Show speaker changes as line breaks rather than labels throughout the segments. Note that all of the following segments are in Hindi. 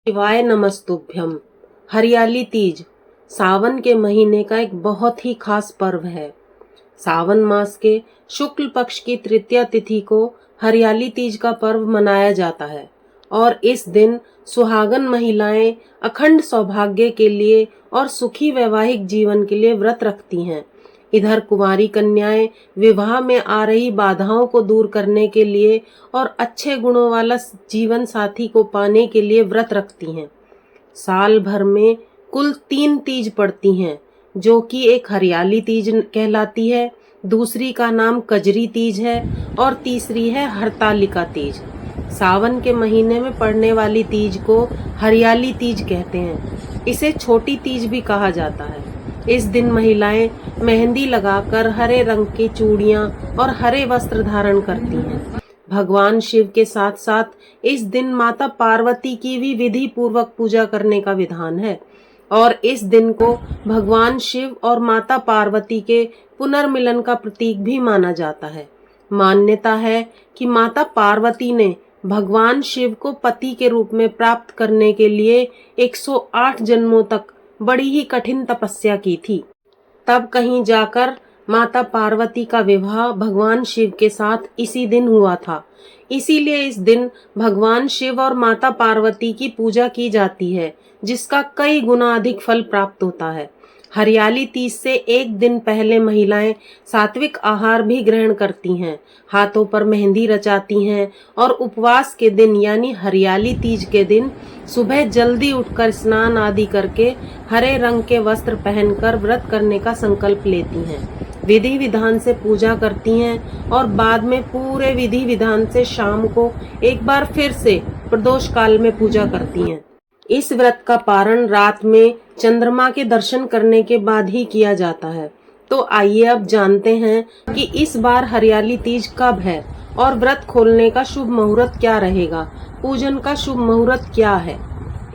शिवाय नमस्तुभ्यम। हरियाली तीज सावन के महीने का एक बहुत ही खास पर्व है। सावन मास के शुक्ल पक्ष की तृतीया तिथि को हरियाली तीज का पर्व मनाया जाता है और इस दिन सुहागन महिलाएं अखंड सौभाग्य के लिए और सुखी वैवाहिक जीवन के लिए व्रत रखती हैं। इधर कुंवारी कन्याएं विवाह में आ रही बाधाओं को दूर करने के लिए और अच्छे गुणों वाला जीवन साथी को पाने के लिए व्रत रखती हैं। साल भर में कुल 3 तीज पड़ती हैं, जो कि एक हरियाली तीज कहलाती है, दूसरी का नाम कजरी तीज है और तीसरी है हरतालिका तीज। सावन के महीने में पड़ने वाली तीज को हरियाली तीज कहते हैं। इसे छोटी तीज भी कहा जाता है। इस दिन महिलाएं मेहंदी लगाकर हरे रंग की चूड़ियां और हरे वस्त्र धारण करती हैं। भगवान शिव के साथ साथ इस दिन माता पार्वती की भी विधि पूर्वक पूजा करने का विधान है और इस दिन को भगवान शिव और माता पार्वती के पुनर्मिलन का प्रतीक भी माना जाता है। मान्यता है कि माता पार्वती ने भगवान शिव को पति के रूप में प्राप्त करने के लिए 108 जन्मों तक बड़ी ही कठिन तपस्या की थी। तब कहीं जाकर माता पार्वती का विवाह भगवान शिव के साथ इसी दिन हुआ था। इसीलिए इस दिन भगवान शिव और माता पार्वती की पूजा की जाती है, जिसका कई गुना अधिक फल प्राप्त होता है। हरियाली तीज से एक दिन पहले महिलाएं सात्विक आहार भी ग्रहण करती हैं, हाथों पर मेहंदी रचाती हैं और उपवास के दिन यानी हरियाली तीज के दिन सुबह जल्दी उठकर स्नान आदि करके हरे रंग के वस्त्र पहनकर व्रत करने का संकल्प लेती हैं। विधि विधान से पूजा करती हैं और बाद में पूरे विधि विधान से शाम को एक बार फिर से प्रदोष काल में पूजा करती हैं। इस व्रत का पारण रात में चंद्रमा के दर्शन करने के बाद ही किया जाता है। तो आइए अब जानते हैं कि इस बार हरियाली तीज कब है और व्रत खोलने का शुभ मुहूर्त क्या रहेगा, पूजन का शुभ मुहूर्त क्या है।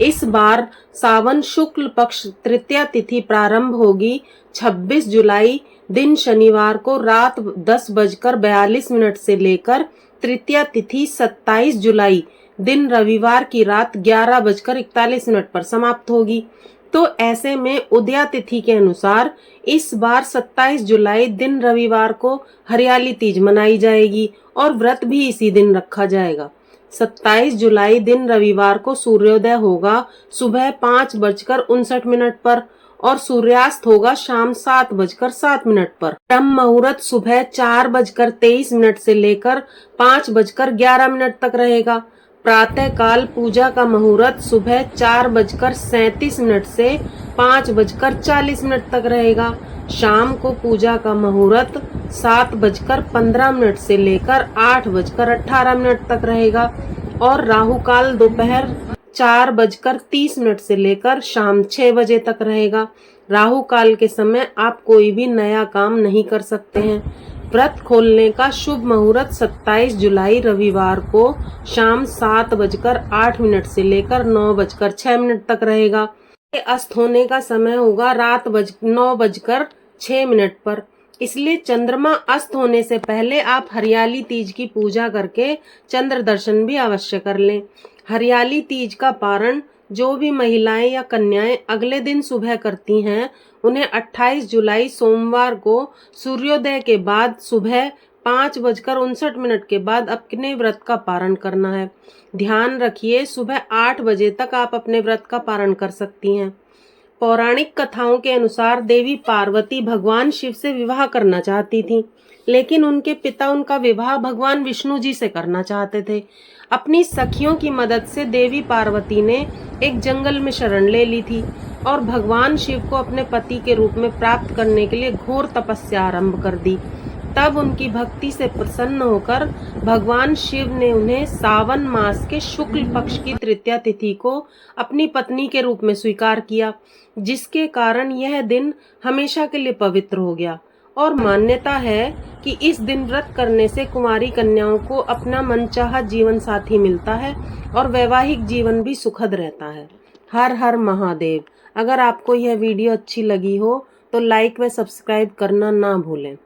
इस बार सावन शुक्ल पक्ष तृतीया तिथि प्रारंभ होगी 26 जुलाई दिन शनिवार को रात 10:42 से लेकर तृतीया तिथि 27 जुलाई दिन रविवार की रात 11:41 पर समाप्त होगी। तो ऐसे में उदया तिथि के अनुसार इस बार 27 जुलाई दिन रविवार को हरियाली तीज मनाई जाएगी और व्रत भी इसी दिन रखा जाएगा। 27 जुलाई दिन रविवार को सूर्योदय होगा सुबह 5:59 पर और सूर्यास्त होगा शाम 7:07 पर। ब्रह्म मुहूर्त सुबह 4:23 से लेकर 5:11 तक रहेगा। प्रातः काल पूजा का मुहूर्त सुबह 4:37 से 5:40 तक रहेगा। शाम को पूजा का मुहूर्त 7:15 से लेकर 8:18 तक रहेगा और राहु काल दोपहर 4:30 से लेकर शाम 6 बजे तक रहेगा। राहु काल के समय आप कोई भी नया काम नहीं कर सकते हैं। व्रत खोलने का शुभ मुहूर्त 27 जुलाई रविवार को शाम 7:08 से लेकर 9:06 तक रहेगा। अस्त होने का समय होगा रात 9:06 पर। इसलिए चंद्रमा अस्त होने से पहले आप हरियाली तीज की पूजा करके चंद्र दर्शन भी अवश्य कर लें। हरियाली तीज का पारण जो भी महिलाएं या कन्याएं अगले दिन सुबह करती हैं, उन्हें 28 जुलाई सोमवार को सूर्योदय के बाद सुबह 5:59 के बाद अपने व्रत का पारण करना है। ध्यान रखिए, सुबह 8 बजे तक आप अपने व्रत का पारण कर सकती हैं। पौराणिक कथाओं के अनुसार देवी पार्वती भगवान शिव से विवाह करना चाहती थी, लेकिन उनके पिता उनका विवाह भगवान विष्णु जी से करना चाहते थे। अपनी सखियों की मदद से देवी पार्वती ने एक जंगल में शरण ले ली थी और भगवान शिव को अपने पति के रूप में प्राप्त करने के लिए घोर तपस्या आरंभ कर दी। तब उनकी भक्ति से प्रसन्न होकर भगवान शिव ने उन्हें सावन मास के शुक्ल पक्ष की तृतीया तिथि को अपनी पत्नी के रूप में स्वीकार किया, जिसके कारण यह दिन हमेशा के लिए पवित्र हो गया। और मान्यता है कि इस दिन व्रत करने से कुंवारी कन्याओं को अपना मनचाहा जीवन साथी मिलता है और वैवाहिक जीवन भी सुखद रहता है। हर हर महादेव। अगर आपको यह वीडियो अच्छी लगी हो तो लाइक व सब्सक्राइब करना ना भूलें।